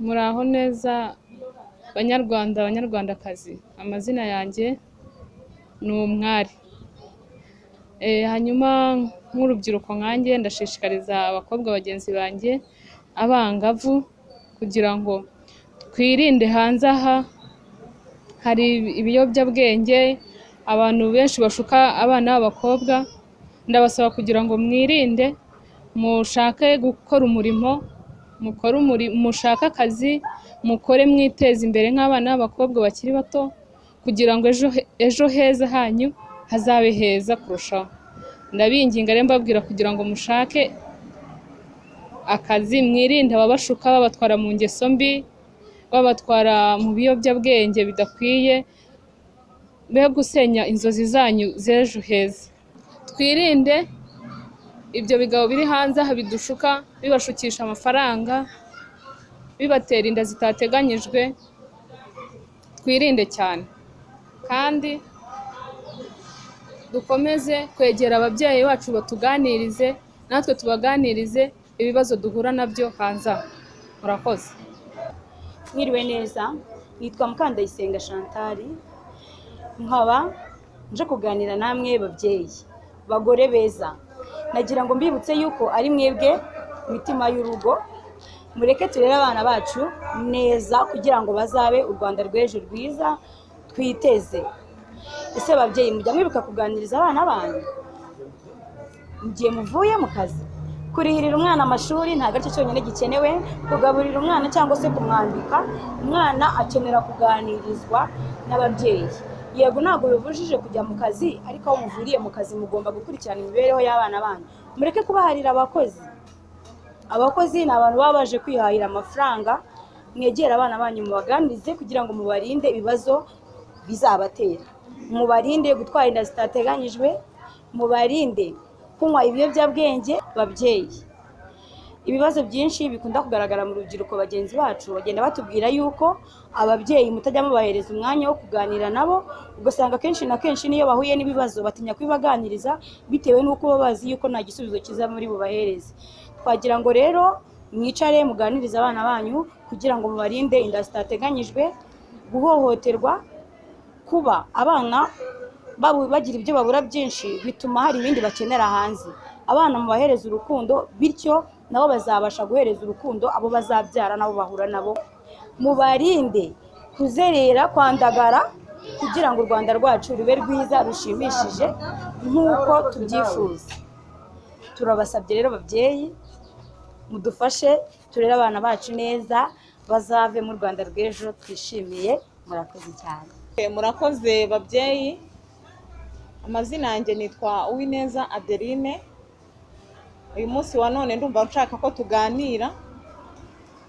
Muraho neza banyarwanda banyarwandakazi, amazina yanjye ni Umwari. Hanyuma nk'urubyiruko nkanjye ndashishikariza abakobwa bagenzi banjye abangavu kugira ngo twirinde hanze aha hari ibiyobyabwenge, abantu benshi bashuka abana b'abakobwa. Ndabasaba kugira ngo mwirinde, mushake gukora umurimo, mushake akazi, mukore mwiteze imbere nk'abana b'abakobwa bakiri bato, kugira ngo ejo heza hanyu hazabe heza kurushaho. Ndabinginga rero mbabwira kugira ngo mushake akazi, mwirinde ababashuka babatwara mu ngeso mbi, babatwara mu biyobyabwenge bidakwiye, be gusenya inzozi zanyu z'ejo heza. Twirinde ibyo bigabo biri hanze aha bidushuka, bibashukisha amafaranga, bibatera inda zitateganyijwe. Twirinde cyane kandi dukomeze kwegera ababyeyi bacu batuganirize, natwe tubaganirize ibibazo duhura nabyo hanze aha. Murakoze. Mwiriwe neza, nitwa Mukandayisenga Chantal, nkaba nje kuganira namwe babyeyi, bagore beza. Nagira ngo mbibutse yuko ari mwebwe mitima y'urugo, mureke turere abana bacu neza kugira ngo bazabe u Rwanda rw'ejo rwiza twiteze. Ese babyeyi mujya mwibuka kuganiriza abana banyu mu gihe muvuye mu kazi? Kurihirira umwana amashuri nta gace cyonyine gikenewe, kugaburira umwana cyangwa se kumwambika. Umwana akenera kuganirizwa n'ababyeyi. Yego ntabwo bibujije kujya mu kazi, ariko aho muvuriye mu kazi mugomba gukurikirana imibereho y'abana banyu. Mureke kubaharira abakozi. Abakozi ni abantu baba baje kwihahira amafaranga. Mwegera abana banyu mubaganirize kugira ngo mubarinde ibibazo bizabatera, mubarinde gutwara inda zitateganyijwe, mubarinde kunywa ibiyobyabwenge. Babyeyi, ibibazo byinshi bikunda kugaragara mu rubyiruko bagenzi bacu, bagenda batubwira yuko ababyeyi mutajya mubahereza umwanya wo kuganira nabo, ugasanga kenshi na kenshi niyo bahuye n'ibibazo batinya kubibaganiriza bitewe n'uko baba bazi yuko nta gisubizo kiza muri bubahereze. Twagira ngo rero mwicare muganirize abana banyu kugira ngo mubarinde inda zitateganyijwe, guhohoterwa. Kuba abana bagira ibyo babura byinshi bituma hari ibindi bakenera hanze. Abana mubahereza urukundo, bityo nabo bazabasha guhereza urukundo abo bazabyara nabo bahura nabo. Mubarinde kuzerera, kwandagara, kugira ngo u Rwanda rwacu rube rwiza rushimishije nk'uko tubyifuza. Turabasabye rero babyeyi, mudufashe turere abana bacu neza, bazave mu Rwanda rw'ejo twishimiye. Murakoze cyane. Murakoze babyeyi. Amazina yanjye nitwa Uwineza Adeline. Uyu munsi wa none ndumva nshaka ko tuganira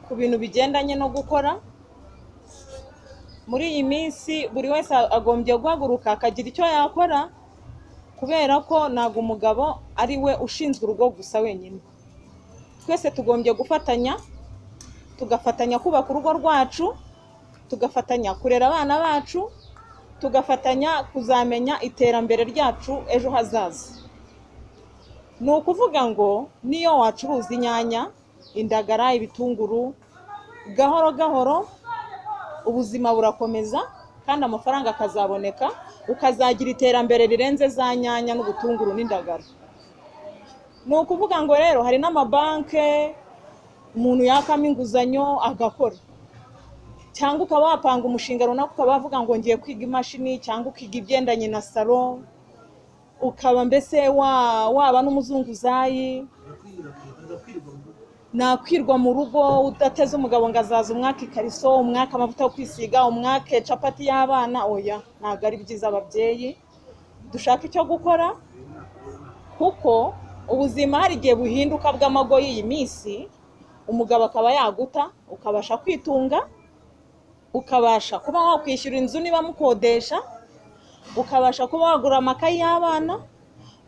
ku bintu bigendanye no gukora. Muri iyi minsi buri wese agombye guhaguruka akagira icyo yakora, kubera ko ntabwo umugabo ari we ushinzwe urugo gusa wenyine. Twese tugombye gufatanya, tugafatanya kubaka urugo rwacu, tugafatanya kurera abana bacu, tugafatanya kuzamenya iterambere ryacu ejo hazaza. Ni ukuvuga ngo niyo wacuruza inyanya, indagara, ibitunguru, gahoro gahoro ubuzima burakomeza kandi amafaranga akazaboneka, ukazagira iterambere rirenze za nyanya n'ubutunguru n'indagara. Ni ukuvuga ngo rero hari n'amabanke umuntu yakamo inguzanyo agakora, cyangwa ukaba wapanga umushinga runaka, ukaba wavuga ngo ngiye kwiga imashini cyangwa ukiga ibyendanye na salo, ukaba mbese waba n'umuzunguzayi. Nakwirwa mu rugo udateze umugabo ngo azaza umwaka ikariso, umwaka amavuta yo kwisiga, umwaka capati y'abana. Oya, ntabwo ari byiza babyeyi. Dushaka icyo gukora, kuko ubuzima hari igihe buhinduka bw'amago y'iyi minsi. Umugabo akaba yaguta, ukabasha kwitunga, ukabasha kuba wakwishyura inzu niba mukodesha, ukabasha kuba wagura amakayi y'abana,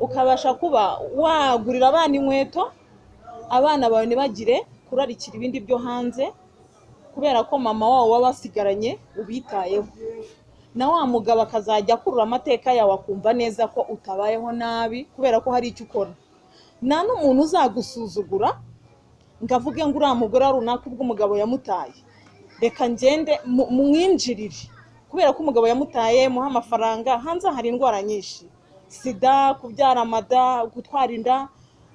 ukabasha kuba wagurira abana inkweto. Abana bawe ntibagire kurarikira ibindi byo hanze, kubera ko mama wabo waba wasigaranye ubitayeho. Na wa mugabo akazajya akurura amateka yawe akumva neza ko utabayeho nabi kubera ko hari icyo ukora. Nta n'umuntu uzagusuzugura ngavuge ngo uriya mugore runaka ubwo umugabo yamutaye reka ngende mwinjirire kubera ko umugabo yamutaye muha amafaranga. Hanze hari indwara nyinshi, sida, kubyara amada, gutwara inda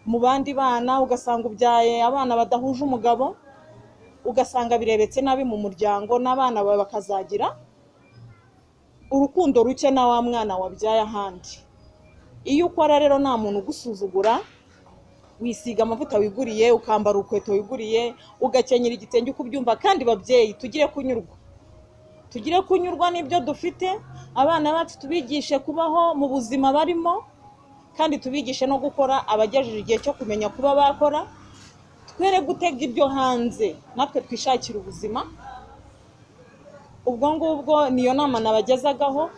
mu bandi bana, ugasanga ubyaye abana badahuje umugabo, ugasanga birebetse nabi mu muryango, n'abana bawe bakazagira urukundo ruke na wa mwana wabyaye ahandi. Iyo ukora rero nta muntu ugusuzugura, wisiga amavuta wiguriye, ukambara urukweto wiguriye, ugakenyera igitenge uko ubyumva. Kandi babyeyi tugire kunyurwa n'ibyo dufite, abana bacu tubigishe kubaho mu buzima barimo, kandi tubigishe no gukora. Abagejeje igihe cyo kumenya kuba bakora, twere gutega ibyo hanze, natwe twishakira ubuzima. Ubwo ngubwo niyo nama nabagezagaho.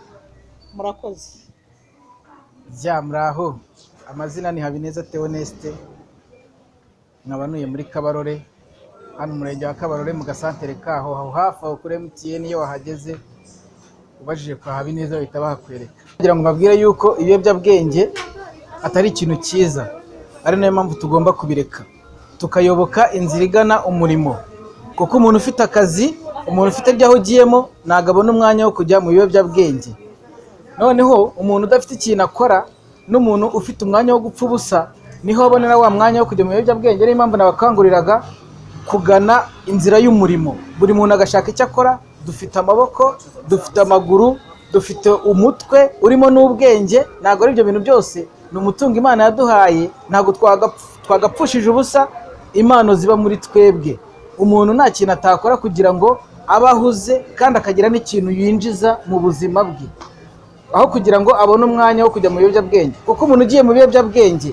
Murakoze. Muraho, amazina ni Habineza Theoneste, nkabanuye muri Kabarore, hano umurenge wa Kabarore mu gasantere kaho, aho hafi aho kuri MTN. Iyo wahageze ubajije kwa Habineza bahita bahakwereka. Kugira ngo mbabwire yuko ibiyobyabwenge atari ikintu cyiza, ari nayo mpamvu tugomba kubireka tukayoboka inzira igana umurimo. Kuko umuntu ufite akazi, umuntu ufite ibyo ahugiyemo, ntabwo abona umwanya wo kujya mu biyobyabwenge. Noneho umuntu udafite ikintu akora n'umuntu ufite umwanya wo gupfa ubusa, niho abonera wa mwanya wo kujya mu biyobyabwenge. Niyo mpamvu nabakanguriraga kugana inzira y'umurimo. Buri muntu agashaka icyo akora. Dufite amaboko, dufite amaguru, dufite umutwe urimo n'ubwenge. Ntabwo ari ibyo bintu byose, ni umutungo Imana yaduhaye. Ntabwo twagapfushije ubusa impano ziba muri twebwe. Umuntu nta kintu atakora kugira ngo abe ahuze kandi akagira n'ikintu yinjiza mu buzima bwe, aho kugira ngo abone umwanya wo kujya mu biyobyabwenge. Kuko umuntu ugiye mu biyobyabwenge,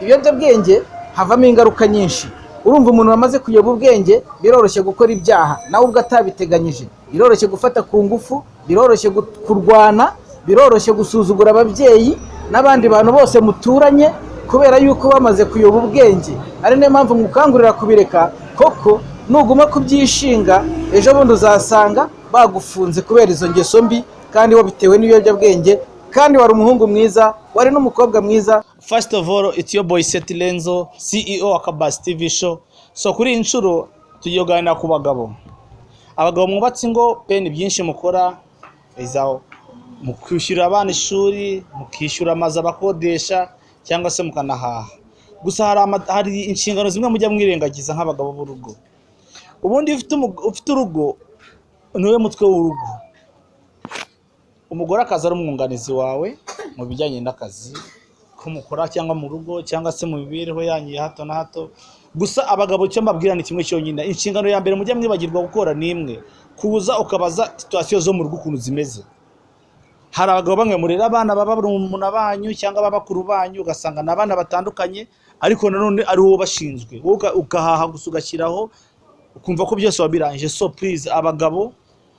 ibiyobyabwenge havamo ingaruka nyinshi. Urumva umuntu wamaze kuyoba ubwenge, biroroshye gukora ibyaha nawe ubwo atabiteganyije, biroroshye gufata ku ngufu, biroroshye kurwana, biroroshye gusuzugura ababyeyi n'abandi bantu bose muturanye, kubera yuko bamaze kuyoba ubwenge. Ari nayo mpamvu mukangurira kubireka. Koko nuguma kubyishinga, ejo bundi uzasanga bagufunze kubera izo ngeso mbi, kandi wabitewe n'ibiyobyabwenge, kandi wari umuhungu mwiza, wari n'umukobwa mwiza. First of all, it's your boy Seth Lenzo, CEO wa Kabasi TV show. So kuri inshuro tugiye kuganira ku bagabo. Abagabo mwubatse ingo, peni byinshi mukora, izao mukwishyura abana ishuri, mukishyura amazu abakodesha, cyangwa se mukanahaha. Gusa hari inshingano zimwe mujya mwirengagiza nk'abagabo b'urugo. Ubundi ufite urugo niwe mutwe w'urugo. Umugore akaza ari umwunganizi wawe mu bijyanye n'akazi ko mukora, cyangwa mu rugo, cyangwa se mu mibereho yanyu ya hato na hato. Gusa abagabo cyo mbabwira ni kimwe cyonyine. Inshingano ya mbere mujya mwibagirwa gukora ni imwe: kuza ukabaza situation zo mu rugo ukuntu zimeze. Hari abagabo bamwe murera abana baba barumuna banyu cyangwa babakuru banyu, ugasanga n'abana batandukanye, ariko nanone ari wowe bashinzwe. Ukahaha gusa ugashyiraho, ukumva ko byose wabirangije. So please, abagabo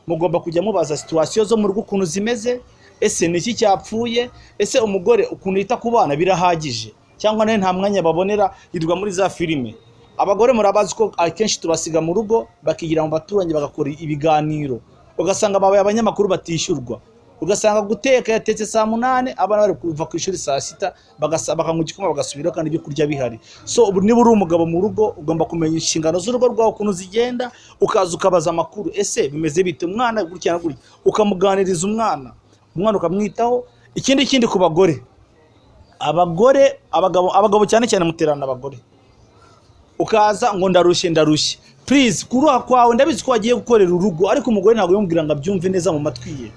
mugomba kujya mubaza situation zo mu rugo ukuntu zimeze. Ese niki cyapfuye? Ese umugore ukuntu yita ku bana birahagije? Cyangwa nawe nta mwanya babonera yirwa muri za filime? Abagore murabazi ko akenshi tubasiga mu rugo bakigira mu baturanyi bagakora ibiganiro, ugasanga babaye abanyamakuru batishyurwa. Ugasanga guteka yatetse saa 8, abana bari kuva ku ishuri saa 6, bakanywa igikoma bagasubira kandi ibyo kurya bihari. So niba uri umugabo mu rugo, ugomba kumenya inshingano z'urugo rwawe ukuntu zigenda, ukaza ukabaza amakuru. Ese bimeze bite? Umwana gutya na gutya, ukamuganiriza umwana ukamwitaho. Ikindi ku bagore, abagabo cyane cyane muterana abagore, ukaza ngo ndarushye. Please, kuruha kwawe ndabizi ko wagiye gukorera urugo, ariko umugore ntabwo yumvira ngo abyumve neza mu matwi ye.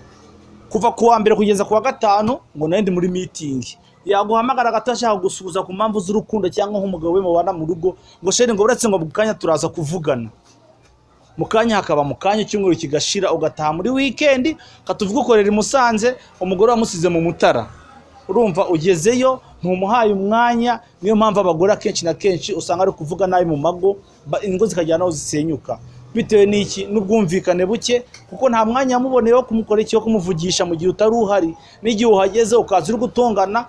Kuva ku wa mbere kugeza ku wa gatanu ngo nandi muri meeting, yaguhamagara gatashaka gusubiza ku mpamvu z'urukundo, cyangwa nk'umugabo we mubana mu rugo ngo sheri ngo uretse ngo bukanya turaza kuvugana. Mukanya hakaba mukanya cyumweru kigashira, ugataha muri weekend, katuvuga ukorera i Musanze, umugore wamusize mu Mutara. Urumva ugezeyo ntumuhaye umwanya. Niyo mpamvu abagore akenshi na kenshi usanga ari kuvuga nabi mu mago, ingo zikajyana aho zisenyuka. Bitewe n'iki? N'ubwumvikane buke, kuko nta mwanya yamuboneyeho kumukora icyo kumuvugisha mu gihe utari uhari. N'igihe uhageze ukaza uri gutongana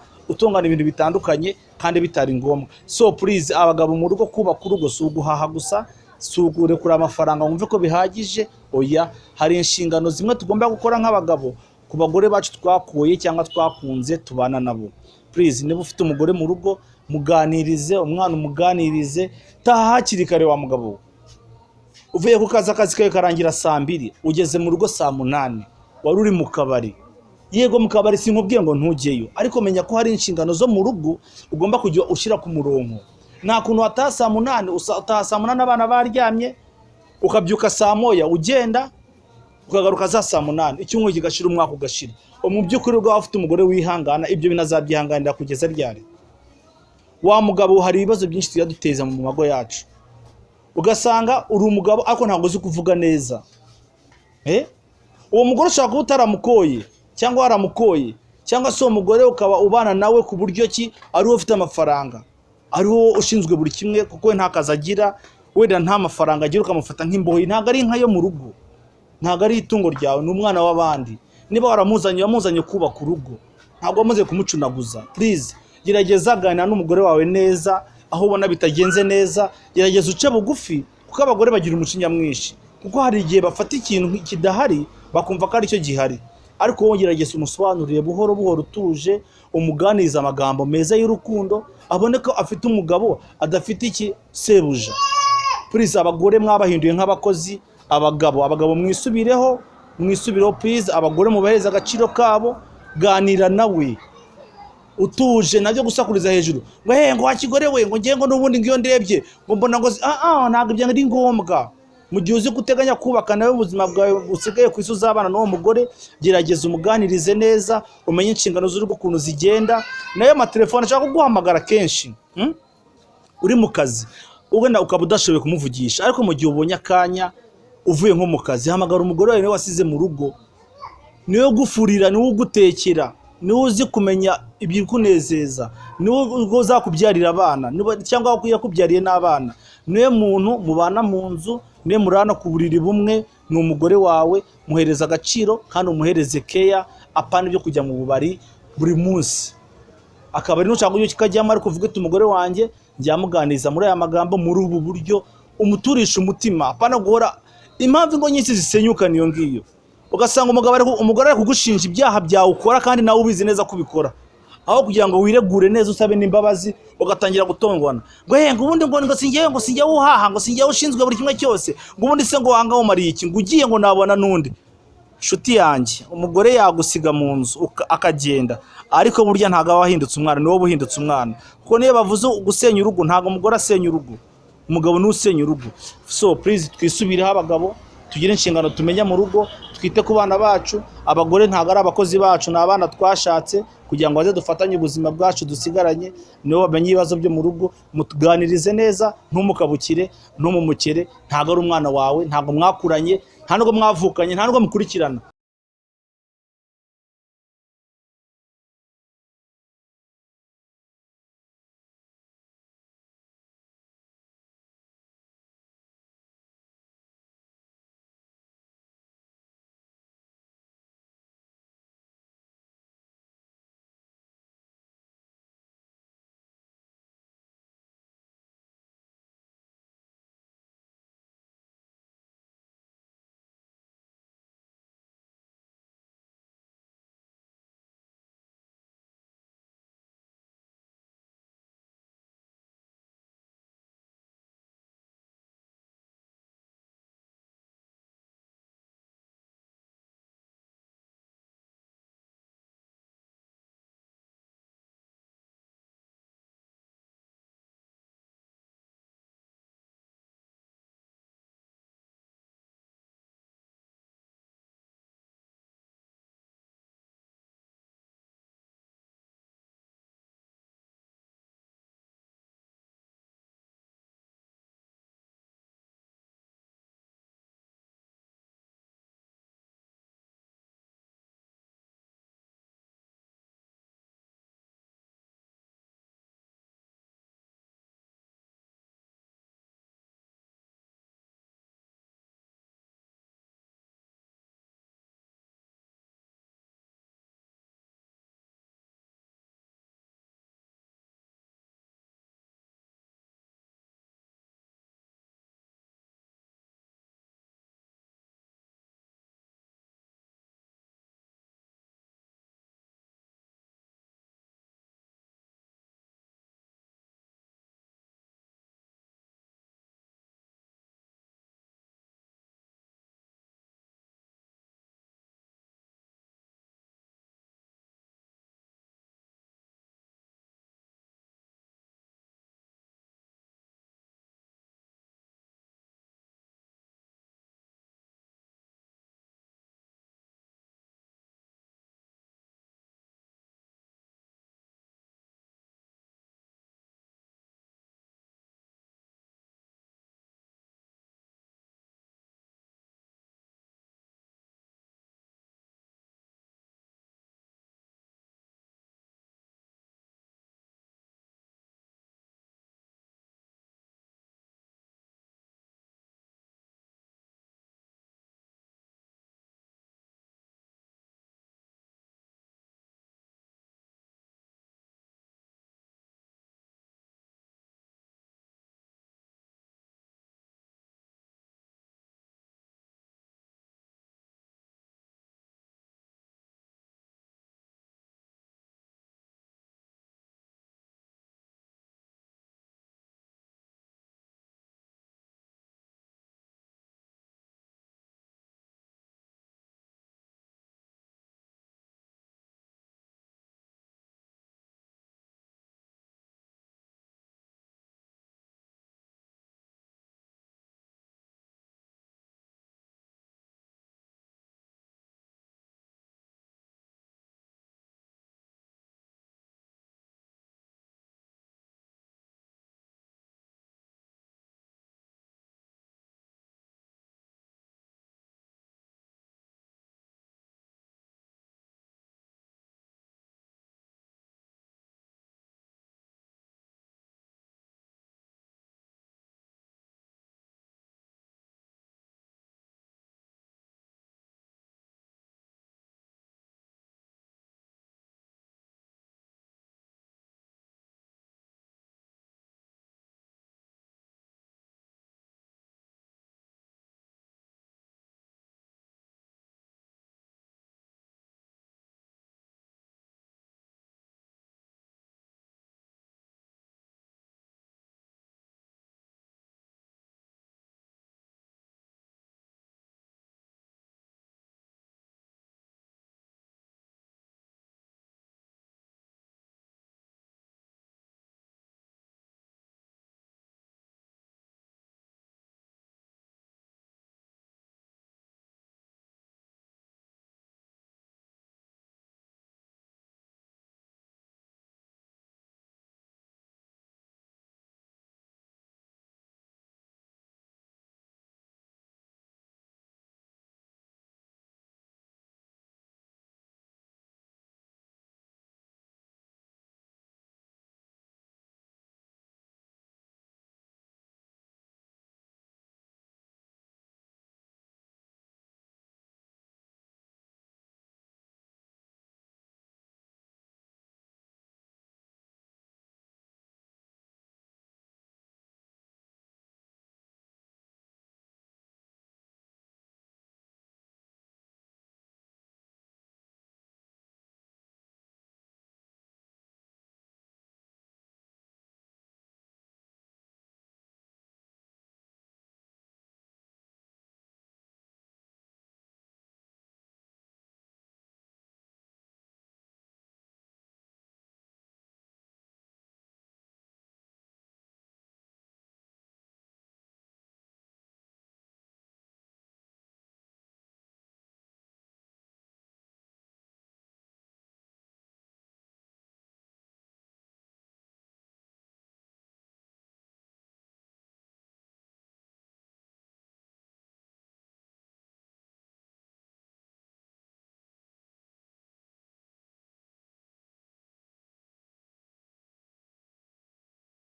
ibintu bitandukanye kandi bitari ngombwa. So please, abagabo mu rugo, kubaka urugo si uguhaha gusa, si ugurekura amafaranga wumve ko bihagije. Oya, hari inshingano zimwe tugomba gukora nk'abagabo ku bagore bacu twakuye cyangwa twakunze tubana nabo. please niba ufite umugore mu rugo muganirize, umwana umuganirize, taha hakiri kare wa mugabo. Uvuye ku kazi, akazi kawe karangira saa 2, ugeze mu rugo saa 8, wari uri mu kabari. Yego mu kabari sinkubwiye ngo ntujyeyo, ariko menya ko hari inshingano zo mu rugo ugomba kujya ushyira ku murongo. Nta kuntu wataha saa 8, utaha saa 8 abana baryamye, ukabyuka saa 1 ugenda, ukagaruka za saa 8, icyumweru kigashira, umwaka ugashira. Mu by'ukuri rwa ufite umugore wihangana, ibyo binazabyihanganira kugeza ryari? Wa mugabo, hari ibibazo byinshi tuyaduteza mu mago yacu, ugasanga uri umugabo ariko ntabwo uzi kuvuga neza. Uwo mugore ushaka kuba utaramukoye cyangwa waramukoye, cyangwa se uwo mugore ukaba ubana nawe ku buryo ki ari wowe ufite amafaranga, ari wowe ushinzwe buri kimwe, kuko we nta kazi agira, wenda nta mafaranga agira, ukamufata nk'imbohe. Ntabwo ari inka yo mu rugo, ntabwo ari itungo ryawe, ni umwana w'abandi. Niba wamuzanye kubaka urugo, ntabwo wamaze kumucunaguza. Please gerageza ganira n'umugore wawe neza, aho ubona bitagenze neza gerageza uce bugufi, kuko abagore bagira umucinya mwinshi, kuko hari igihe bafata ikintu kidahari bakumva ko ari cyo gihari. Ariko wowe gerageza umusobanurire buhoro buhoro, utuje, umuganiriza amagambo meza y'urukundo, abone ko afite umugabo adafite iki sebuja. Please abagore mwabahinduye nk'abakozi, abagabo mwisubireho please. Abagore mubahereza agaciro kabo, ganira nawe utuje, nabyo gusakuriza hejuru ngo wakigore we, ngo ngiye ngo n'ubundi ngiyo ndebye ngo mbona ngo ntabwo ibyo ari ngombwa. Mu gihe uzi guteganya kubaka nawe ubuzima bwawe busigaye ku isi uzabana n'uwo mugore, gerageza umuganirize neza, umenye inshingano z'urugo ukuntu zigenda. Nayo amatelefone ashaka kuguhamagara kenshi uri mu kazi, wenda ukaba udashoboye kumuvugisha, ariko mu gihe ubonye akanya uvuye nko mu kazi, hamagara umugore wawe niwe wasize mu rugo, niwe ugufurira, niwe ugutekera, niwe uzi kumenya ibikunezeza, niwe uzakubyarira abana cyangwa yakubyariye n'abana, niwe muntu mubana mu nzu, niwe murana ku buriri bumwe, ni umugore wawe. Muhereza agaciro kandi umuhereze care, apana ibyo kujya mu bubari buri munsi. Akabari nushaka kujya kikajyamo, ariko uvuge ati umugore wanjye njyamuganiza muri aya magambo, muri ubu buryo, umuturisha umutima, apana guhora impamvu ngo nyinshi zisenyuka niyo ngiyo. Ugasanga umugore ari kugushinja ibyaha byawe ukora kandi nawe ubizi neza kubikora, aho kugira ngo wiregure neza usabe n'imbabazi, ugatangira gutongwana ngo ubundi ngo singiye uhaha, ngo singiye ushinzwe buri kimwe cyose, ngo ubundi se ngo wanga umariye iki, ngo ugiye ngo nabona nundi. Shuti yanjye, umugore yagusiga mu nzu akagenda, ariko burya ntago wahindutse umwana, niwe buhindutse umwana. Kuko niyo bavuze gusenya urugo, ntago umugore asenya urugo, umugabo n'usenya urugo. So please twisubireho abagabo, tugire inshingano tumenya mu rugo, twite ku bana bacu. Abagore ntago ari abakozi bacu, ni abana twashatse kugira ngo baze dufatanye ubuzima bwacu dusigaranye. Nibo bamenye ibibazo byo mu rugo, mutuganirize neza, ntumukabukire, ntumumukere. Ntago ari umwana wawe, ntago mwakuranye, nta nubwo mwavukanye, nta nubwo mukurikirana.